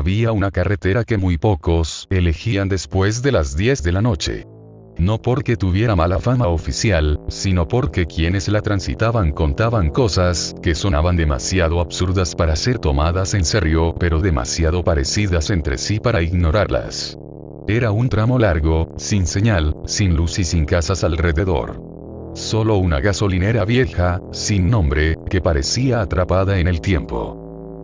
Había una carretera que muy pocos elegían después de las 10 de la noche. No porque tuviera mala fama oficial, sino porque quienes la transitaban contaban cosas que sonaban demasiado absurdas para ser tomadas en serio, pero demasiado parecidas entre sí para ignorarlas. Era un tramo largo, sin señal, sin luz y sin casas alrededor. Solo una gasolinera vieja, sin nombre, que parecía atrapada en el tiempo.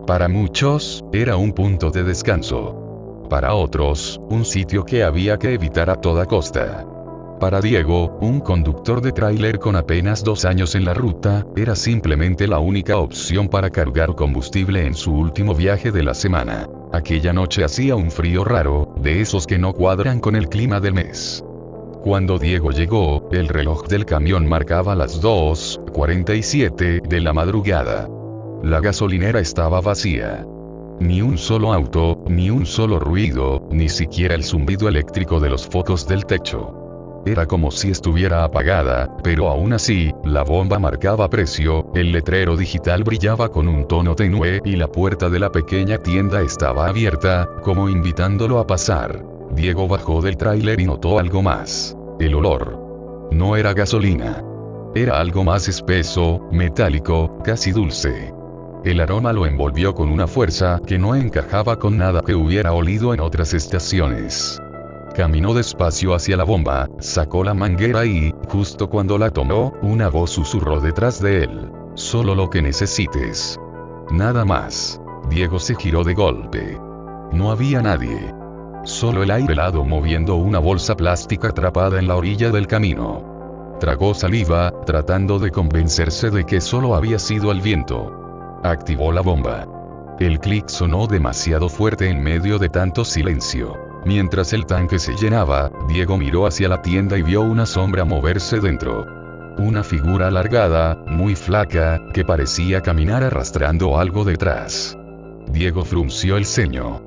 Para muchos, era un punto de descanso. Para otros, un sitio que había que evitar a toda costa. Para Diego, un conductor de tráiler con apenas 2 años en la ruta, era simplemente la única opción para cargar combustible en su último viaje de la semana. Aquella noche hacía un frío raro, de esos que no cuadran con el clima del mes. Cuando Diego llegó, el reloj del camión marcaba las 2:47 de la madrugada. La gasolinera estaba vacía. Ni un solo auto, ni un solo ruido, ni siquiera el zumbido eléctrico de los focos del techo. Era como si estuviera apagada, pero aún así, la bomba marcaba precio, el letrero digital brillaba con un tono tenue y la puerta de la pequeña tienda estaba abierta, como invitándolo a pasar. Diego bajó del tráiler y notó algo más. El olor. No era gasolina. Era algo más espeso, metálico, casi dulce. El aroma lo envolvió con una fuerza que no encajaba con nada que hubiera olido en otras estaciones. Caminó despacio hacia la bomba, sacó la manguera y, justo cuando la tomó, una voz susurró detrás de él. Solo lo que necesites. Nada más. Diego se giró de golpe. No había nadie. Solo el aire helado moviendo una bolsa plástica atrapada en la orilla del camino. Tragó saliva, tratando de convencerse de que solo había sido el viento. Activó la bomba. El clic sonó demasiado fuerte en medio de tanto silencio. Mientras el tanque se llenaba, Diego miró hacia la tienda y vio una sombra moverse dentro. Una figura alargada, muy flaca, que parecía caminar arrastrando algo detrás. Diego frunció el ceño.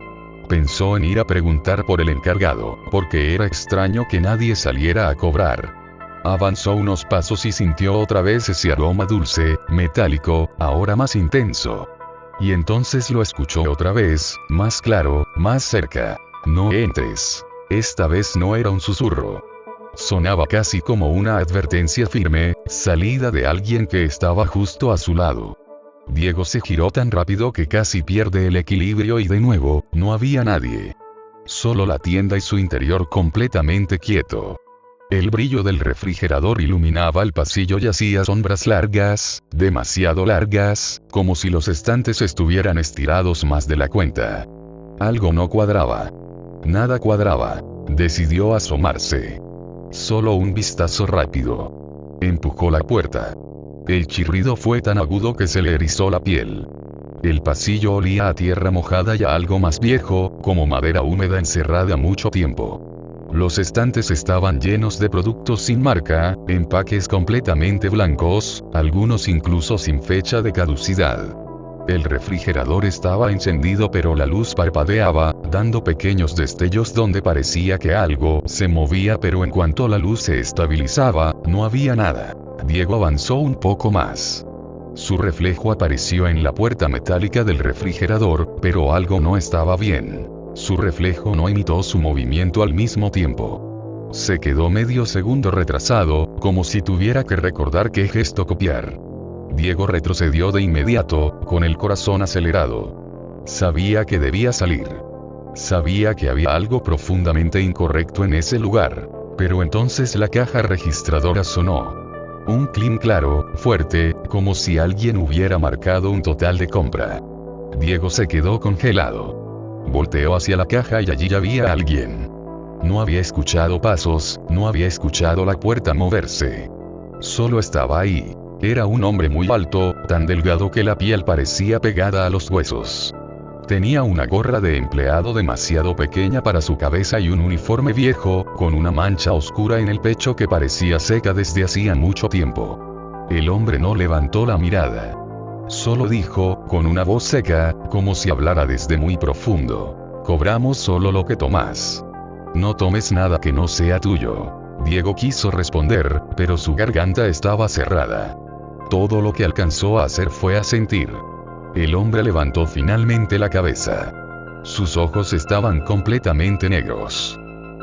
Pensó en ir a preguntar por el encargado, porque era extraño que nadie saliera a cobrar. Avanzó unos pasos y sintió otra vez ese aroma dulce, metálico, ahora más intenso. Y entonces lo escuchó otra vez, más claro, más cerca. No entres. Esta vez no era un susurro. Sonaba casi como una advertencia firme, salida de alguien que estaba justo a su lado. Diego se giró tan rápido que casi pierde el equilibrio y de nuevo, no había nadie. Solo la tienda y su interior completamente quieto. El brillo del refrigerador iluminaba el pasillo y hacía sombras largas, demasiado largas, como si los estantes estuvieran estirados más de la cuenta. Algo no cuadraba. Nada cuadraba. Decidió asomarse. Solo un vistazo rápido. Empujó la puerta. El chirrido fue tan agudo que se le erizó la piel. El pasillo olía a tierra mojada y a algo más viejo, como madera húmeda encerrada mucho tiempo. Los estantes estaban llenos de productos sin marca, empaques completamente blancos, algunos incluso sin fecha de caducidad. El refrigerador estaba encendido pero la luz parpadeaba, dando pequeños destellos donde parecía que algo se movía, pero en cuanto la luz se estabilizaba, no había nada. Diego avanzó un poco más. Su reflejo apareció en la puerta metálica del refrigerador, pero algo no estaba bien. Su reflejo no imitó su movimiento al mismo tiempo. Se quedó medio segundo retrasado, como si tuviera que recordar qué gesto copiar. Diego retrocedió de inmediato, con el corazón acelerado. Sabía que debía salir. Sabía que había algo profundamente incorrecto en ese lugar. Pero entonces la caja registradora sonó. Un clink claro, fuerte, como si alguien hubiera marcado un total de compra. Diego se quedó congelado. Volteó hacia la caja y allí había alguien. No había escuchado pasos, no había escuchado la puerta moverse. Solo estaba ahí. Era un hombre muy alto, tan delgado que la piel parecía pegada a los huesos. Tenía una gorra de empleado demasiado pequeña para su cabeza y un uniforme viejo, con una mancha oscura en el pecho que parecía seca desde hacía mucho tiempo. El hombre no levantó la mirada. Solo dijo, con una voz seca, como si hablara desde muy profundo: cobramos solo lo que tomas. No tomes nada que no sea tuyo. Diego quiso responder, pero su garganta estaba cerrada. Todo lo que alcanzó a hacer fue asentir. El hombre levantó finalmente la cabeza. Sus ojos estaban completamente negros.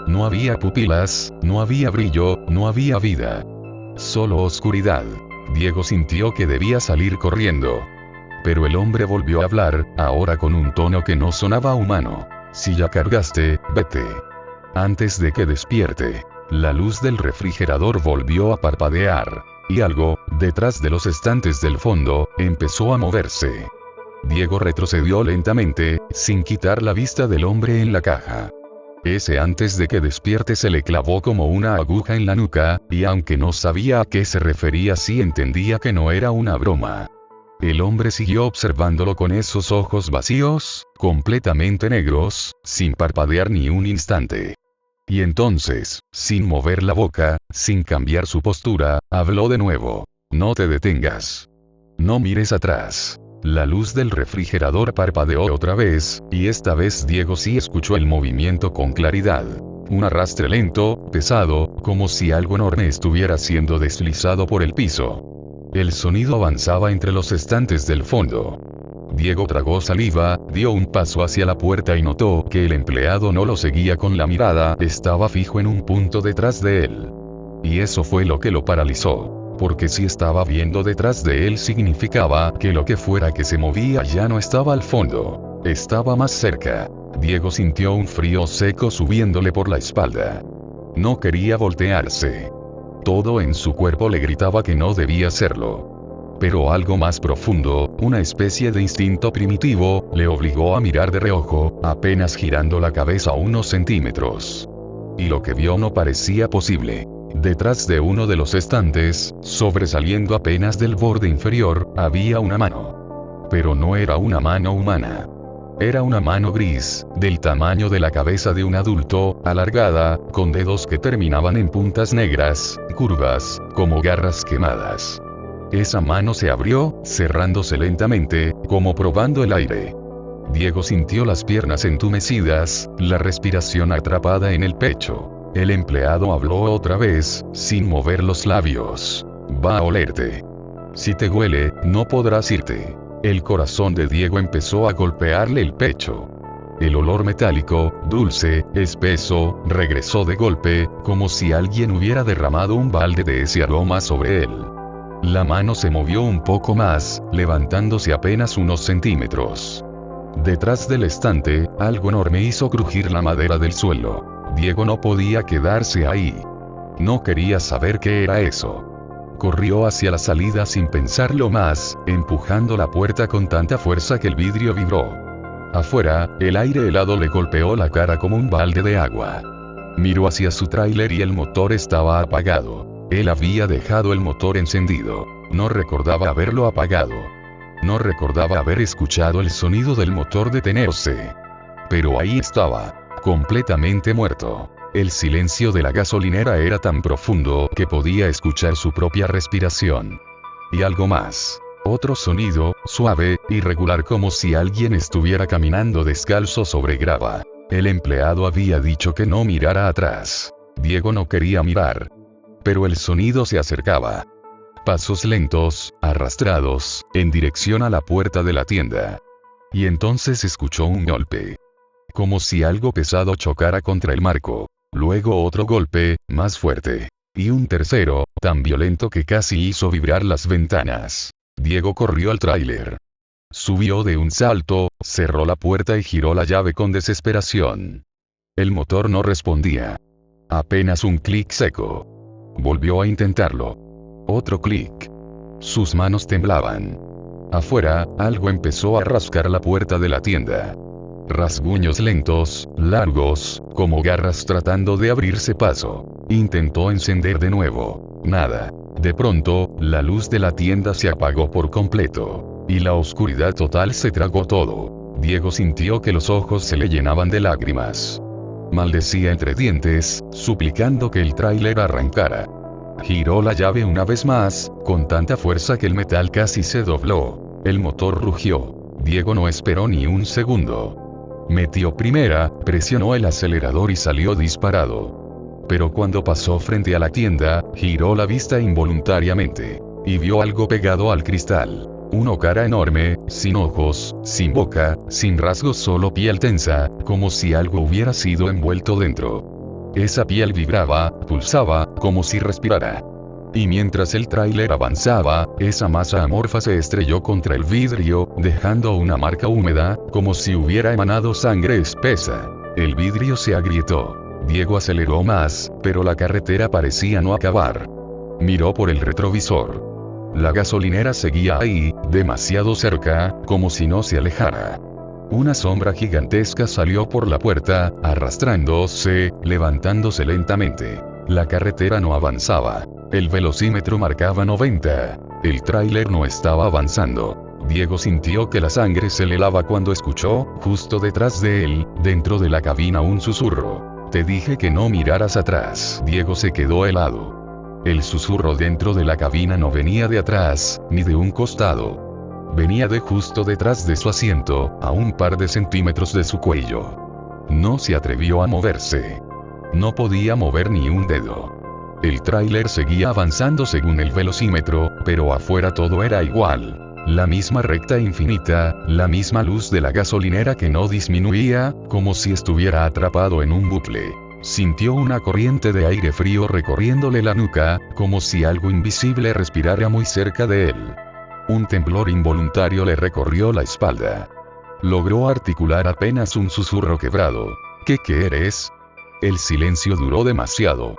No había pupilas, no había brillo, no había vida. Solo oscuridad. Diego sintió que debía salir corriendo. Pero el hombre volvió a hablar, ahora con un tono que no sonaba humano. Si ya cargaste, vete. Antes de que despierte. La luz del refrigerador volvió a parpadear. Y algo, detrás de los estantes del fondo, empezó a moverse. Diego retrocedió lentamente, sin quitar la vista del hombre en la caja. Ese antes de que despierte se le clavó como una aguja en la nuca, y aunque no sabía a qué se refería, sí entendía que no era una broma. El hombre siguió observándolo con esos ojos vacíos, completamente negros, sin parpadear ni un instante. Y entonces, sin mover la boca, sin cambiar su postura, habló de nuevo. No te detengas. No mires atrás. La luz del refrigerador parpadeó otra vez, y esta vez Diego sí escuchó el movimiento con claridad. Un arrastre lento, pesado, como si algo enorme estuviera siendo deslizado por el piso. El sonido avanzaba entre los estantes del fondo. Diego tragó saliva, dio un paso hacia la puerta y notó que el empleado no lo seguía con la mirada, estaba fijo en un punto detrás de él. Y eso fue lo que lo paralizó. Porque si estaba viendo detrás de él significaba que lo que fuera que se movía ya no estaba al fondo, estaba más cerca. Diego sintió un frío seco subiéndole por la espalda. No quería voltearse. Todo en su cuerpo le gritaba que no debía hacerlo. Pero algo más profundo, una especie de instinto primitivo, le obligó a mirar de reojo, apenas girando la cabeza unos centímetros. Y lo que vio no parecía posible. Detrás de uno de los estantes, sobresaliendo apenas del borde inferior, había una mano. Pero no era una mano humana. Era una mano gris, del tamaño de la cabeza de un adulto, alargada, con dedos que terminaban en puntas negras, curvas, como garras quemadas. Esa mano se abrió, cerrándose lentamente, como probando el aire. Diego sintió las piernas entumecidas, la respiración atrapada en el pecho. El empleado habló otra vez, sin mover los labios. Va a olerte. Si te huele, no podrás irte. El corazón de Diego empezó a golpearle el pecho. El olor metálico, dulce, espeso, regresó de golpe, como si alguien hubiera derramado un balde de ese aroma sobre él. La mano se movió un poco más, levantándose apenas unos centímetros. Detrás del estante, algo enorme hizo crujir la madera del suelo. Diego no podía quedarse ahí. No quería saber qué era eso. Corrió hacia la salida sin pensarlo más, empujando la puerta con tanta fuerza que el vidrio vibró. Afuera, el aire helado le golpeó la cara como un balde de agua. Miró hacia su tráiler y el motor estaba apagado. Él había dejado el motor encendido. No recordaba haberlo apagado. No recordaba haber escuchado el sonido del motor detenerse. Pero ahí estaba. Completamente muerto. El silencio de la gasolinera era tan profundo que podía escuchar su propia respiración. Y algo más. Otro sonido, suave, irregular, como si alguien estuviera caminando descalzo sobre grava. El empleado había dicho que no mirara atrás. Diego no quería mirar. Pero el sonido se acercaba. Pasos lentos, arrastrados, en dirección a la puerta de la tienda. Y entonces escuchó un golpe. Como si algo pesado chocara contra el marco. Luego otro golpe, más fuerte. Y un tercero, tan violento que casi hizo vibrar las ventanas. Diego corrió al tráiler. Subió de un salto, cerró la puerta y giró la llave con desesperación. El motor no respondía. Apenas un clic seco. Volvió a intentarlo. Otro clic. Sus manos temblaban. Afuera, algo empezó a rascar la puerta de la tienda. Rasguños lentos, largos, como garras tratando de abrirse paso. Intentó encender de nuevo. Nada. De pronto, la luz de la tienda se apagó por completo. Y la oscuridad total se tragó todo. Diego sintió que los ojos se le llenaban de lágrimas. Maldecía entre dientes, suplicando que el tráiler arrancara. Giró la llave una vez más, con tanta fuerza que el metal casi se dobló. El motor rugió. Diego no esperó ni un segundo. Metió primera, presionó el acelerador y salió disparado. Pero cuando pasó frente a la tienda, giró la vista involuntariamente. Y vio algo pegado al cristal. Una cara enorme, sin ojos, sin boca, sin rasgos, solo piel tensa, como si algo hubiera sido envuelto dentro. Esa piel vibraba, pulsaba, como si respirara. Y mientras el tráiler avanzaba, esa masa amorfa se estrelló contra el vidrio, dejando una marca húmeda, como si hubiera emanado sangre espesa. El vidrio se agrietó. Diego aceleró más, pero la carretera parecía no acabar. Miró por el retrovisor. La gasolinera seguía ahí, demasiado cerca, como si no se alejara. Una sombra gigantesca salió por la puerta, arrastrándose, levantándose lentamente. La carretera no avanzaba. El velocímetro marcaba 90. El tráiler no estaba avanzando. Diego sintió que la sangre se le helaba cuando escuchó, justo detrás de él, dentro de la cabina, un susurro. Te dije que no miraras atrás. Diego se quedó helado. El susurro dentro de la cabina no venía de atrás, ni de un costado. Venía de justo detrás de su asiento, a un par de centímetros de su cuello. No se atrevió a moverse. No podía mover ni un dedo. El tráiler seguía avanzando según el velocímetro, pero afuera todo era igual. La misma recta infinita, la misma luz de la gasolinera que no disminuía, como si estuviera atrapado en un bucle. Sintió una corriente de aire frío recorriéndole la nuca, como si algo invisible respirara muy cerca de él. Un temblor involuntario le recorrió la espalda. Logró articular apenas un susurro quebrado. ¿Qué eres? El silencio duró demasiado.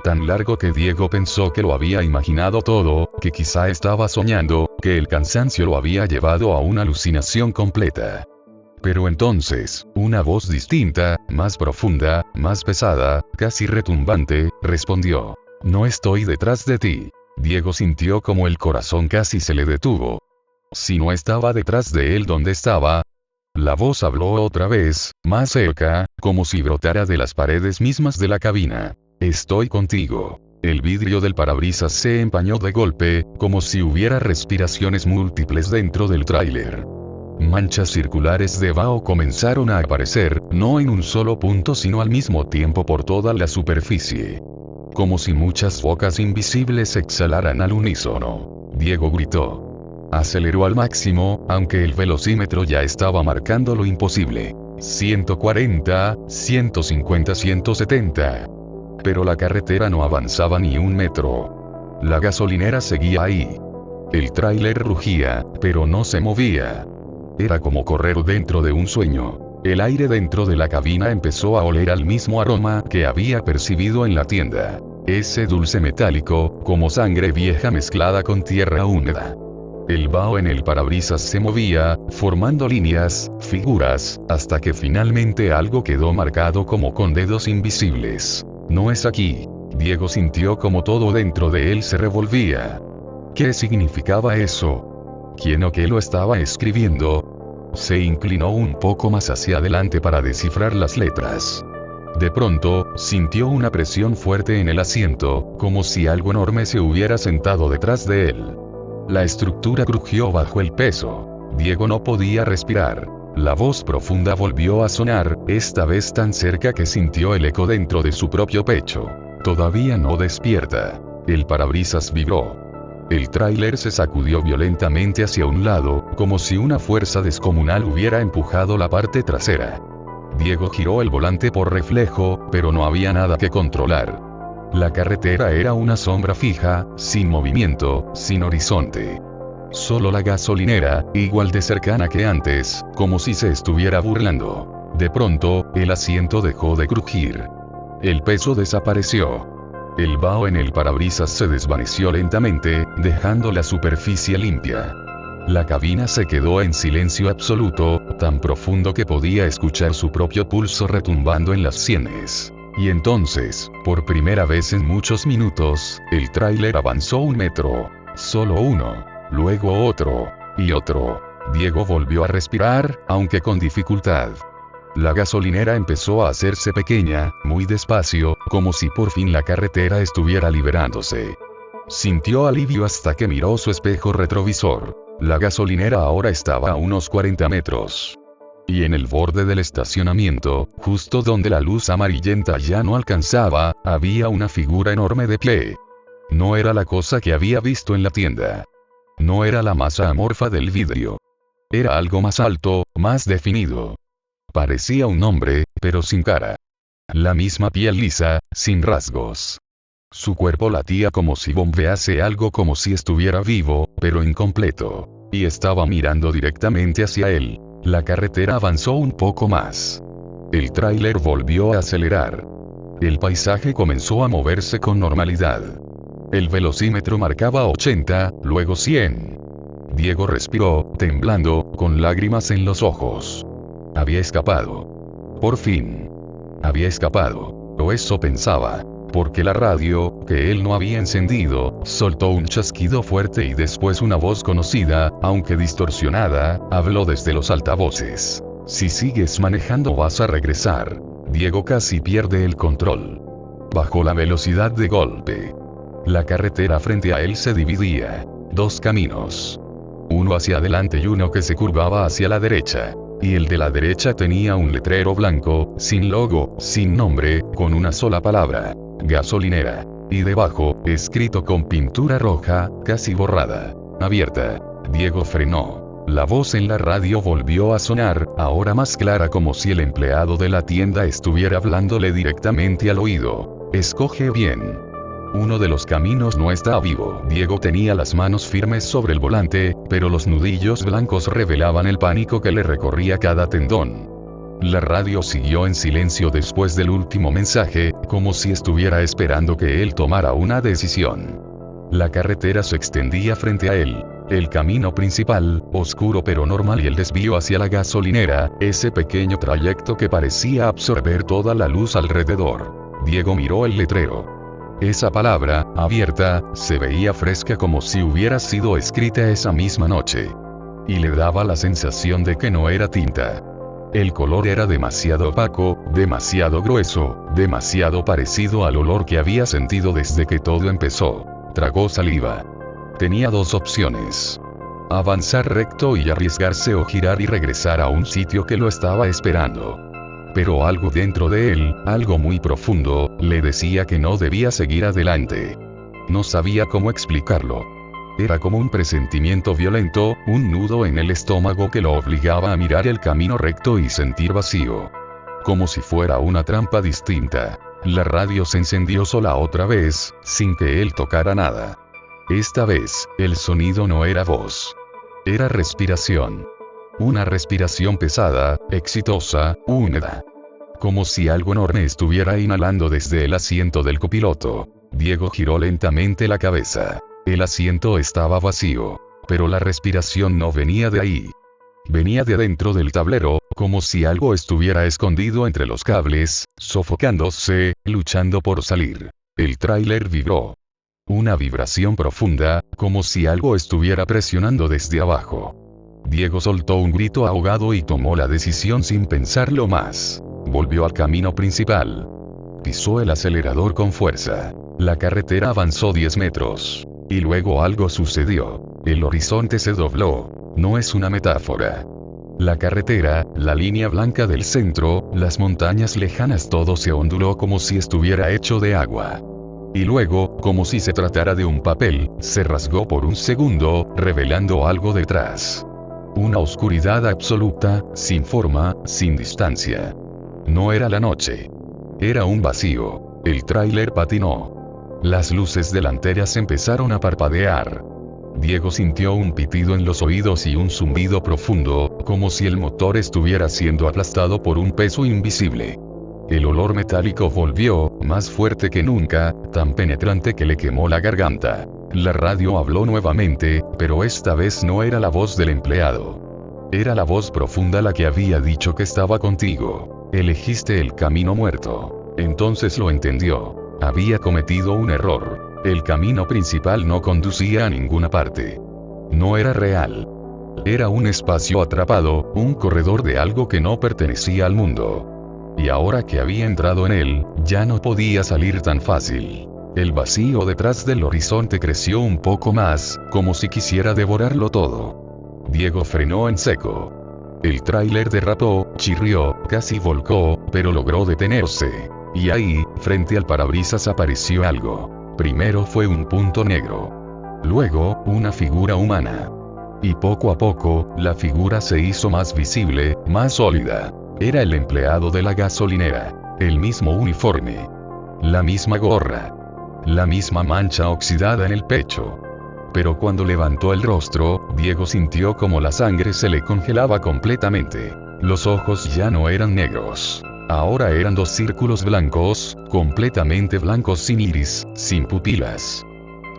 Tan largo que Diego pensó que lo había imaginado todo, que quizá estaba soñando, que el cansancio lo había llevado a una alucinación completa. Pero entonces, una voz distinta, más profunda, más pesada, casi retumbante, respondió. No estoy detrás de ti. Diego sintió como el corazón casi se le detuvo. Si no estaba detrás de él, ¿dónde estaba? La voz habló otra vez, más cerca, como si brotara de las paredes mismas de la cabina. Estoy contigo. El vidrio del parabrisas se empañó de golpe, como si hubiera respiraciones múltiples dentro del tráiler. Manchas circulares de vaho comenzaron a aparecer, no en un solo punto sino al mismo tiempo por toda la superficie. Como si muchas bocas invisibles exhalaran al unísono. Diego gritó. Aceleró al máximo, aunque el velocímetro ya estaba marcando lo imposible. 140, 150, 170. Pero la carretera no avanzaba ni un metro. La gasolinera seguía ahí. El tráiler rugía, pero no se movía. Era como correr dentro de un sueño. El aire dentro de la cabina empezó a oler al mismo aroma que había percibido en la tienda. Ese dulce metálico, como sangre vieja mezclada con tierra húmeda. El vaho en el parabrisas se movía, formando líneas, figuras, hasta que finalmente algo quedó marcado como con dedos invisibles. No es aquí. Diego sintió como todo dentro de él se revolvía. ¿Qué significaba eso? ¿Quién o qué lo estaba escribiendo? Se inclinó un poco más hacia adelante para descifrar las letras. De pronto, sintió una presión fuerte en el asiento, como si algo enorme se hubiera sentado detrás de él. La estructura crujió bajo el peso. Diego no podía respirar. La voz profunda volvió a sonar, esta vez tan cerca que sintió el eco dentro de su propio pecho. Todavía no despierta. El parabrisas vibró. El tráiler se sacudió violentamente hacia un lado, como si una fuerza descomunal hubiera empujado la parte trasera. Diego giró el volante por reflejo, pero no había nada que controlar. La carretera era una sombra fija, sin movimiento, sin horizonte. Solo la gasolinera, igual de cercana que antes, como si se estuviera burlando. De pronto, el asiento dejó de crujir. El peso desapareció. El vaho en el parabrisas se desvaneció lentamente, dejando la superficie limpia. La cabina se quedó en silencio absoluto, tan profundo que podía escuchar su propio pulso retumbando en las sienes. Y entonces, por primera vez en muchos minutos, el tráiler avanzó 1 metro. Solo uno. Luego otro. Y otro. Diego volvió a respirar, aunque con dificultad. La gasolinera empezó a hacerse pequeña, muy despacio, como si por fin la carretera estuviera liberándose. Sintió alivio hasta que miró su espejo retrovisor. La gasolinera ahora estaba a unos 40 metros. Y en el borde del estacionamiento, justo donde la luz amarillenta ya no alcanzaba, había una figura enorme de pie. No era la cosa que había visto en la tienda. No era la masa amorfa del vidrio. Era algo más alto, más definido. Parecía un hombre, pero sin cara. La misma piel lisa, sin rasgos. Su cuerpo latía como si bombease algo, como si estuviera vivo, pero incompleto. Y estaba mirando directamente hacia él. La carretera avanzó un poco más. El tráiler volvió a acelerar. El paisaje comenzó a moverse con normalidad. El velocímetro marcaba 80, luego 100. Diego respiró, temblando, con lágrimas en los ojos. Había escapado. Por fin. Había escapado. O eso pensaba. Porque la radio, que él no había encendido, soltó un chasquido fuerte y después una voz conocida, aunque distorsionada, habló desde los altavoces. Si sigues manejando vas a regresar. Diego casi pierde el control. Bajó la velocidad de golpe. La carretera frente a él se dividía. Dos caminos. Uno hacia adelante y uno que se curvaba hacia la derecha. Y el de la derecha tenía un letrero blanco, sin logo, sin nombre, con una sola palabra. Gasolinera. Y debajo, escrito con pintura roja, casi borrada. Abierta. Diego frenó. La voz en la radio volvió a sonar, ahora más clara, como si el empleado de la tienda estuviera hablándole directamente al oído. Escoge bien. Uno de los caminos no está vivo. Diego tenía las manos firmes sobre el volante, pero los nudillos blancos revelaban el pánico que le recorría cada tendón. La radio siguió en silencio después del último mensaje, como si estuviera esperando que él tomara una decisión. La carretera se extendía frente a él. El camino principal, oscuro pero normal, y el desvío hacia la gasolinera, ese pequeño trayecto que parecía absorber toda la luz alrededor. Diego miró el letrero. Esa palabra, abierta, se veía fresca como si hubiera sido escrita esa misma noche. Y le daba la sensación de que no era tinta. El color era demasiado opaco, demasiado grueso, demasiado parecido al olor que había sentido desde que todo empezó. Tragó saliva. Tenía dos opciones. Avanzar recto y arriesgarse, o girar y regresar a un sitio que lo estaba esperando. Pero algo dentro de él, algo muy profundo, le decía que no debía seguir adelante. No sabía cómo explicarlo. Era como un presentimiento violento, un nudo en el estómago que lo obligaba a mirar el camino recto y sentir vacío. Como si fuera una trampa distinta. La radio se encendió sola otra vez, sin que él tocara nada. Esta vez, el sonido no era voz. Era respiración. Una respiración pesada, exitosa, húmeda. Como si algo enorme estuviera inhalando desde el asiento del copiloto. Diego giró lentamente la cabeza. El asiento estaba vacío. Pero la respiración no venía de ahí. Venía de adentro del tablero, como si algo estuviera escondido entre los cables, sofocándose, luchando por salir. El tráiler vibró. Una vibración profunda, como si algo estuviera presionando desde abajo. Diego soltó un grito ahogado y tomó la decisión sin pensarlo más. Volvió al camino principal. Pisó el acelerador con fuerza. La carretera avanzó 10 metros. Y luego algo sucedió. El horizonte se dobló. No es una metáfora. La carretera, la línea blanca del centro, las montañas lejanas, todo se onduló como si estuviera hecho de agua. Y luego, como si se tratara de un papel, se rasgó por un segundo, revelando algo detrás. Una oscuridad absoluta, sin forma, sin distancia. No era la noche. Era un vacío. El tráiler patinó. Las luces delanteras empezaron a parpadear. Diego sintió un pitido en los oídos y un zumbido profundo, como si el motor estuviera siendo aplastado por un peso invisible. El olor metálico volvió, más fuerte que nunca, tan penetrante que le quemó la garganta. La radio habló nuevamente, pero esta vez no era la voz del empleado. Era la voz profunda la que había dicho que estaba contigo. Elegiste el camino muerto. Entonces lo entendió. Había cometido un error. El camino principal no conducía a ninguna parte. No era real. Era un espacio atrapado, un corredor de algo que no pertenecía al mundo. Y ahora que había entrado en él, ya no podía salir tan fácil. El vacío detrás del horizonte creció un poco más, como si quisiera devorarlo todo. Diego frenó en seco. El tráiler derrapó, chirrió, casi volcó, pero logró detenerse. Y ahí, frente al parabrisas apareció algo. Primero fue un punto negro. Luego, una figura humana. Y poco a poco, la figura se hizo más visible, más sólida. Era el empleado de la gasolinera. El mismo uniforme. La misma gorra. La misma mancha oxidada en el pecho. Pero cuando levantó el rostro, Diego sintió como la sangre se le congelaba completamente. Los ojos ya no eran negros. Ahora eran dos círculos blancos, completamente blancos, sin iris, sin pupilas.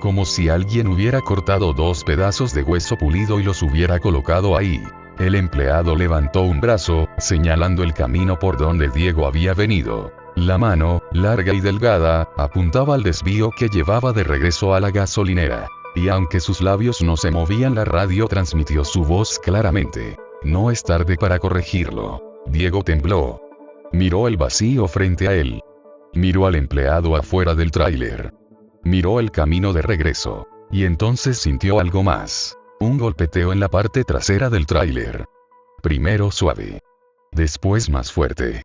Como si alguien hubiera cortado dos pedazos de hueso pulido y los hubiera colocado ahí. El empleado levantó un brazo, señalando el camino por donde Diego había venido. La mano, larga y delgada, apuntaba al desvío que llevaba de regreso a la gasolinera. Y aunque sus labios no se movían, la radio transmitió su voz claramente. No es tarde para corregirlo. Diego tembló. Miró el vacío frente a él. Miró al empleado afuera del tráiler. Miró el camino de regreso. Y entonces sintió algo más. Un golpeteo en la parte trasera del tráiler. Primero suave. Después más fuerte.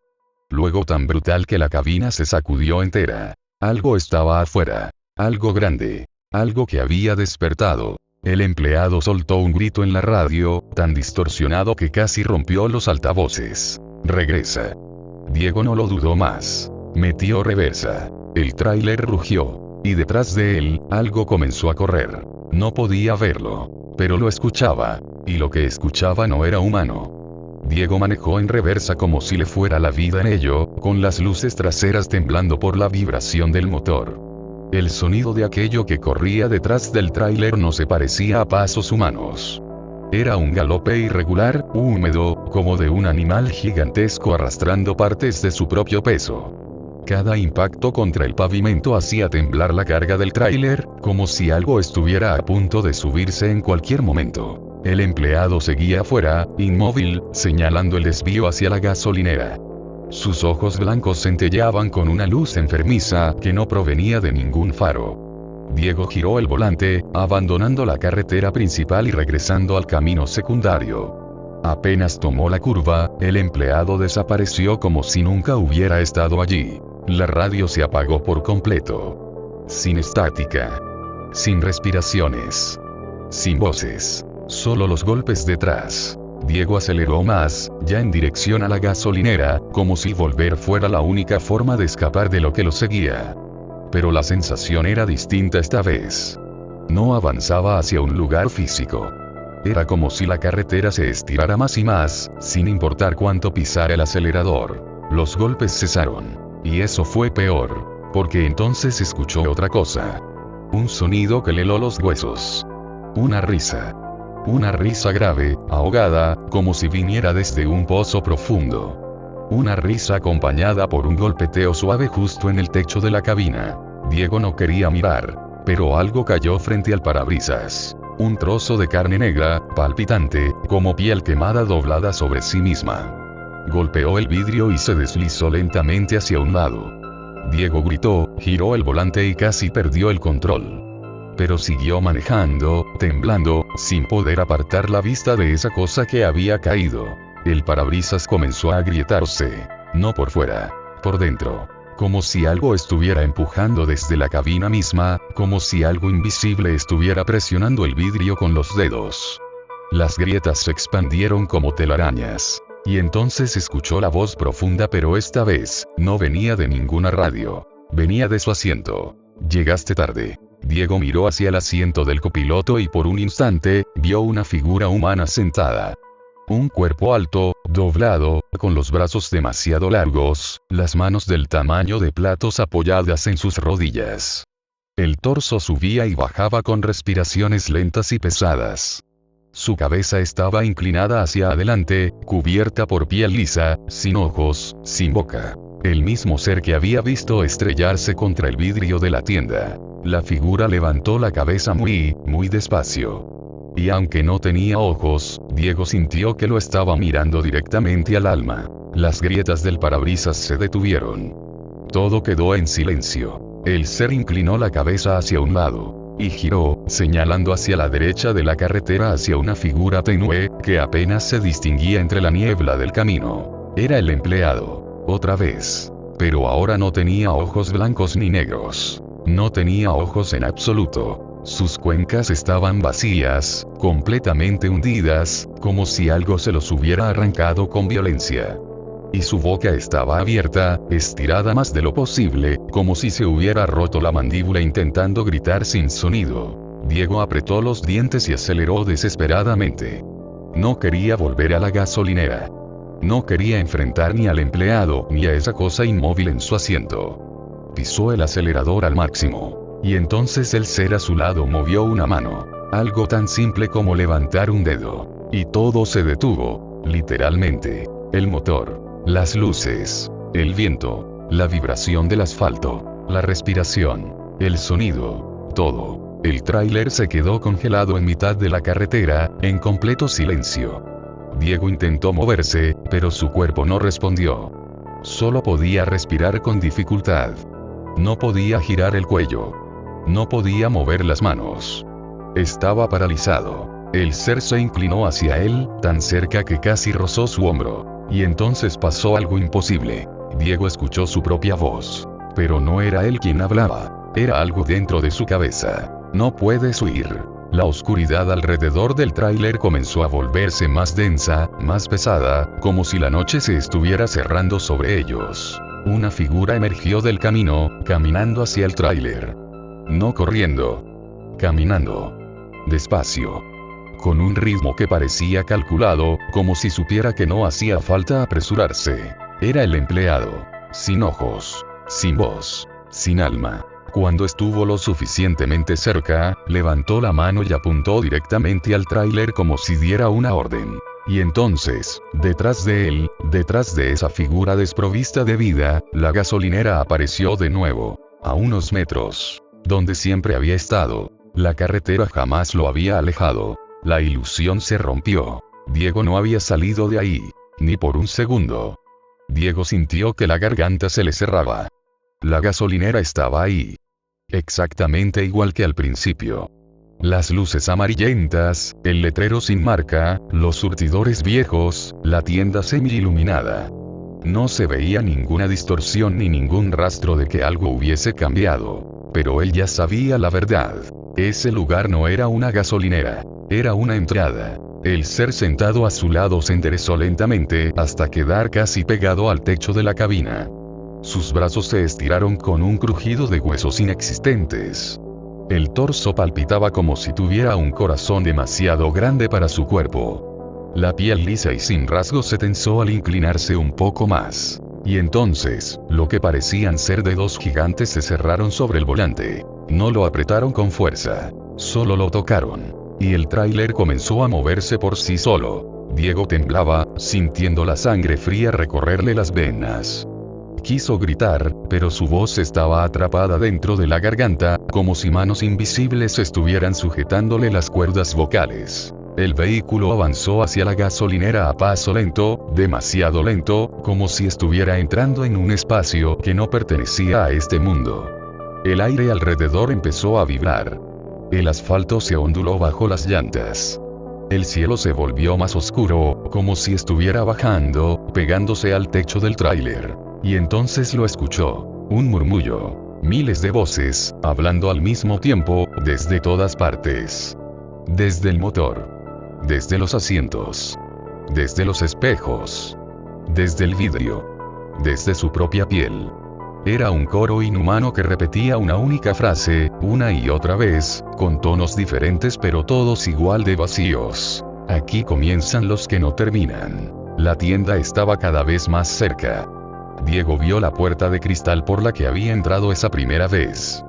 Luego tan brutal que la cabina se sacudió entera. Algo estaba afuera. Algo grande. Algo que había despertado. El empleado soltó un grito en la radio, tan distorsionado que casi rompió los altavoces. Regresa. Diego no lo dudó más. Metió reversa. El tráiler rugió. Y detrás de él, algo comenzó a correr. No podía verlo. Pero lo escuchaba. Y lo que escuchaba no era humano. Diego manejó en reversa como si le fuera la vida en ello, con las luces traseras temblando por la vibración del motor. El sonido de aquello que corría detrás del tráiler no se parecía a pasos humanos. Era un galope irregular, húmedo, como de un animal gigantesco arrastrando partes de su propio peso. Cada impacto contra el pavimento hacía temblar la carga del tráiler, como si algo estuviera a punto de subirse en cualquier momento. El empleado seguía afuera, inmóvil, señalando el desvío hacia la gasolinera. Sus ojos blancos centelleaban con una luz enfermiza que no provenía de ningún faro. Diego giró el volante, abandonando la carretera principal y regresando al camino secundario. Apenas tomó la curva, el empleado desapareció como si nunca hubiera estado allí. La radio se apagó por completo. Sin estática. Sin respiraciones. Sin voces. Solo los golpes detrás. Diego aceleró más, ya en dirección a la gasolinera, como si volver fuera la única forma de escapar de lo que lo seguía. Pero la sensación era distinta esta vez. No avanzaba hacia un lugar físico. Era como si la carretera se estirara más y más, sin importar cuánto pisara el acelerador. Los golpes cesaron. Y eso fue peor, porque entonces escuchó otra cosa. Un sonido que le heló los huesos. Una risa. Una risa grave, ahogada, como si viniera desde un pozo profundo. Una risa acompañada por un golpeteo suave justo en el techo de la cabina. Diego no quería mirar, pero algo cayó frente al parabrisas. Un trozo de carne negra, palpitante, como piel quemada doblada sobre sí misma. Golpeó el vidrio y se deslizó lentamente hacia un lado. Diego gritó, giró el volante y casi perdió el control. Pero siguió manejando, temblando, sin poder apartar la vista de esa cosa que había caído. El parabrisas comenzó a agrietarse. No por fuera, por dentro. Como si algo estuviera empujando desde la cabina misma, como si algo invisible estuviera presionando el vidrio con los dedos. Las grietas se expandieron como telarañas. Y entonces escuchó la voz profunda, pero esta vez, no venía de ninguna radio. Venía de su asiento. Llegaste tarde. Diego miró hacia el asiento del copiloto y por un instante, vio una figura humana sentada. Un cuerpo alto, doblado, con los brazos demasiado largos, las manos del tamaño de platos apoyadas en sus rodillas. El torso subía y bajaba con respiraciones lentas y pesadas. Su cabeza estaba inclinada hacia adelante, cubierta por piel lisa, sin ojos, sin boca. El mismo ser que había visto estrellarse contra el vidrio de la tienda. La figura levantó la cabeza muy despacio. Y aunque no tenía ojos, Diego sintió que lo estaba mirando directamente al alma. Las grietas del parabrisas se detuvieron. Todo quedó en silencio. El ser inclinó la cabeza hacia un lado. Y giró, señalando hacia la derecha de la carretera hacia una figura tenue, que apenas se distinguía entre la niebla del camino. Era el empleado. Otra vez. Pero ahora no tenía ojos blancos ni negros. No tenía ojos en absoluto. Sus cuencas estaban vacías, completamente hundidas, como si algo se los hubiera arrancado con violencia. Y su boca estaba abierta, estirada más de lo posible, como si se hubiera roto la mandíbula intentando gritar sin sonido. Diego apretó los dientes y aceleró desesperadamente. No quería volver a la gasolinera. No quería enfrentar ni al empleado ni a esa cosa inmóvil en su asiento. Pisó el acelerador al máximo. Y entonces el ser a su lado movió una mano. Algo tan simple como levantar un dedo. Y todo se detuvo. Literalmente. El motor. Las luces. El viento. La vibración del asfalto. La respiración. El sonido. Todo. El tráiler se quedó congelado en mitad de la carretera, en completo silencio. Diego intentó moverse, pero su cuerpo no respondió. Solo podía respirar con dificultad. No podía girar el cuello. No podía mover las manos. Estaba paralizado. El ser se inclinó hacia él, tan cerca que casi rozó su hombro. Y entonces pasó algo imposible. Diego escuchó su propia voz. Pero no era él quien hablaba. Era algo dentro de su cabeza. No puedes huir. La oscuridad alrededor del tráiler comenzó a volverse más densa, más pesada, como si la noche se estuviera cerrando sobre ellos. Una figura emergió del camino, caminando hacia el tráiler. No corriendo. Caminando. Despacio. Con un ritmo que parecía calculado, como si supiera que no hacía falta apresurarse. Era el empleado. Sin ojos. Sin voz. Sin alma. Cuando estuvo lo suficientemente cerca, levantó la mano y apuntó directamente al tráiler como si diera una orden. Y entonces, detrás de él, detrás de esa figura desprovista de vida, la gasolinera apareció de nuevo. A unos metros. Donde siempre había estado. La carretera jamás lo había alejado. La ilusión se rompió. Diego no había salido de ahí. Ni por un segundo. Diego sintió que la garganta se le cerraba. La gasolinera estaba ahí. Exactamente igual que al principio. Las luces amarillentas, el letrero sin marca, los surtidores viejos, la tienda semi-iluminada. No se veía ninguna distorsión ni ningún rastro de que algo hubiese cambiado. Pero él ya sabía la verdad. Ese lugar no era una gasolinera. Era una entrada. El ser sentado a su lado se enderezó lentamente hasta quedar casi pegado al techo de la cabina. Sus brazos se estiraron con un crujido de huesos inexistentes. El torso palpitaba como si tuviera un corazón demasiado grande para su cuerpo. La piel lisa y sin rasgos se tensó al inclinarse un poco más. Y entonces, lo que parecían ser dedos gigantes se cerraron sobre el volante. No lo apretaron con fuerza. Solo lo tocaron. Y el tráiler comenzó a moverse por sí solo. Diego temblaba, sintiendo la sangre fría recorrerle las venas. Quiso gritar, pero su voz estaba atrapada dentro de la garganta, como si manos invisibles estuvieran sujetándole las cuerdas vocales. El vehículo avanzó hacia la gasolinera a paso lento, demasiado lento, como si estuviera entrando en un espacio que no pertenecía a este mundo. El aire alrededor empezó a vibrar. El asfalto se onduló bajo las llantas. El cielo se volvió más oscuro, como si estuviera bajando, pegándose al techo del tráiler. Y entonces lo escuchó. Un murmullo. Miles de voces, hablando al mismo tiempo, desde todas partes. Desde el motor. Desde los asientos. Desde los espejos. Desde el vidrio. Desde su propia piel. Era un coro inhumano que repetía una única frase, una y otra vez, con tonos diferentes pero todos igual de vacíos. Aquí comienzan los que no terminan. La tienda estaba cada vez más cerca. Diego vio la puerta de cristal por la que había entrado esa primera vez.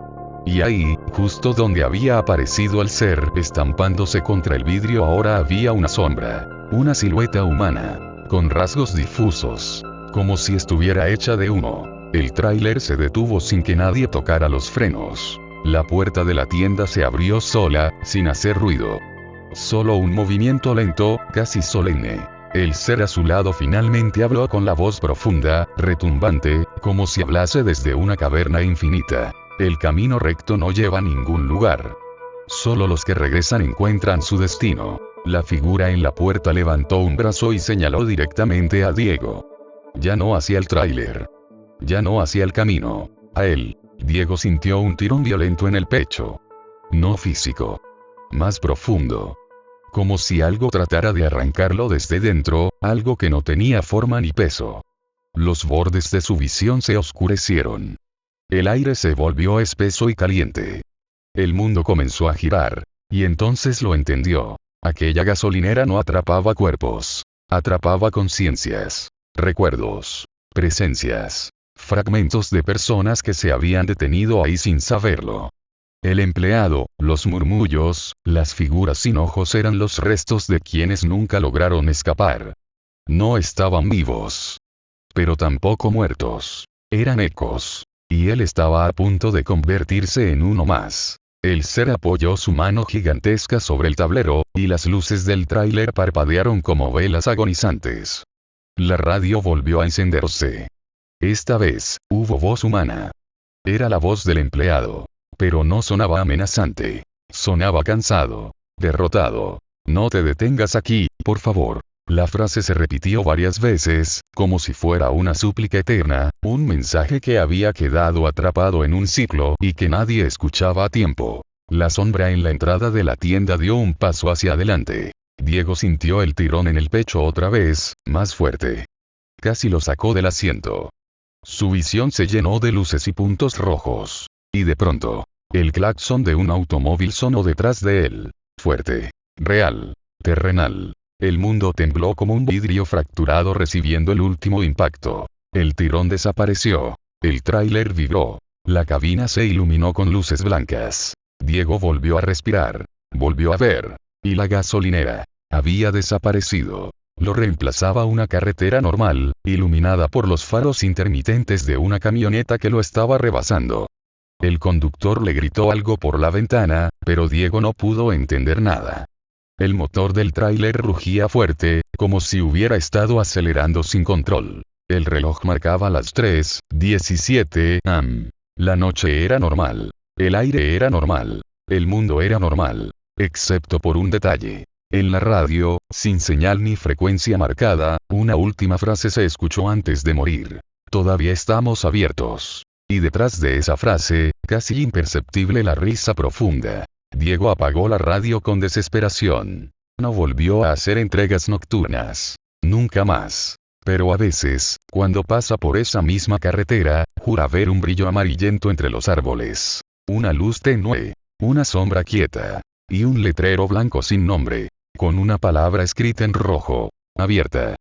Y ahí, justo donde había aparecido el ser estampándose contra el vidrio, ahora había una sombra. Una silueta humana. Con rasgos difusos. Como si estuviera hecha de humo. El tráiler se detuvo sin que nadie tocara los frenos. La puerta de la tienda se abrió sola, sin hacer ruido. Solo un movimiento lento, casi solemne. El ser a su lado finalmente habló con la voz profunda, retumbante, como si hablase desde una caverna infinita. El camino recto no lleva a ningún lugar. Solo los que regresan encuentran su destino. La figura en la puerta levantó un brazo y señaló directamente a Diego. Ya no hacia el tráiler. Ya no hacia el camino. A él. Diego sintió un tirón violento en el pecho. no físico. Más profundo. Como si algo tratara de arrancarlo desde dentro, algo que no tenía forma ni peso. Los bordes de su visión se oscurecieron. El aire se volvió espeso y caliente. El mundo comenzó a girar. Y entonces lo entendió. Aquella gasolinera no atrapaba cuerpos. Atrapaba conciencias. Recuerdos. Presencias. Fragmentos de personas que se habían detenido ahí sin saberlo. El empleado, los murmullos, las figuras sin ojos eran los restos de quienes nunca lograron escapar. No estaban vivos. Pero tampoco muertos. Eran ecos. Y él estaba a punto de convertirse en uno más. El ser apoyó su mano gigantesca sobre el tablero, y las luces del tráiler parpadearon como velas agonizantes. La radio volvió a encenderse. Esta vez, hubo voz humana. Era la voz del empleado. Pero no sonaba amenazante. Sonaba cansado. Derrotado. No te detengas aquí, por favor. La frase se repitió varias veces, como si fuera una súplica eterna, un mensaje que había quedado atrapado en un ciclo y que nadie escuchaba a tiempo. La sombra en la entrada de la tienda dio un paso hacia adelante. Diego sintió el tirón en el pecho otra vez, más fuerte. Casi lo sacó del asiento. Su visión se llenó de luces y puntos rojos. Y de pronto, el claxon de un automóvil sonó detrás de él. Fuerte. Real. Terrenal. El mundo tembló como un vidrio fracturado recibiendo el último impacto. El tirón desapareció. El tráiler vibró. La cabina se iluminó con luces blancas. Diego volvió a respirar. Volvió a ver. Y la gasolinera había desaparecido. Lo reemplazaba una carretera normal, iluminada por los faros intermitentes de una camioneta que lo estaba rebasando. El conductor le gritó algo por la ventana, pero Diego no pudo entender nada. El motor del tráiler rugía fuerte, como si hubiera estado acelerando sin control. El reloj marcaba las 3:17 am. La noche era normal. El aire era normal. El mundo era normal. Excepto por un detalle. En la radio, sin señal ni frecuencia marcada, una última frase se escuchó antes de morir. Todavía estamos abiertos. Y detrás de esa frase, casi imperceptible la risa profunda. Diego apagó la radio con desesperación. No volvió a hacer entregas nocturnas. Nunca más. Pero a veces, cuando pasa por esa misma carretera, jura ver un brillo amarillento entre los árboles. Una luz tenue. Una sombra quieta. Y un letrero blanco sin nombre. Con una palabra escrita en rojo. Abierta.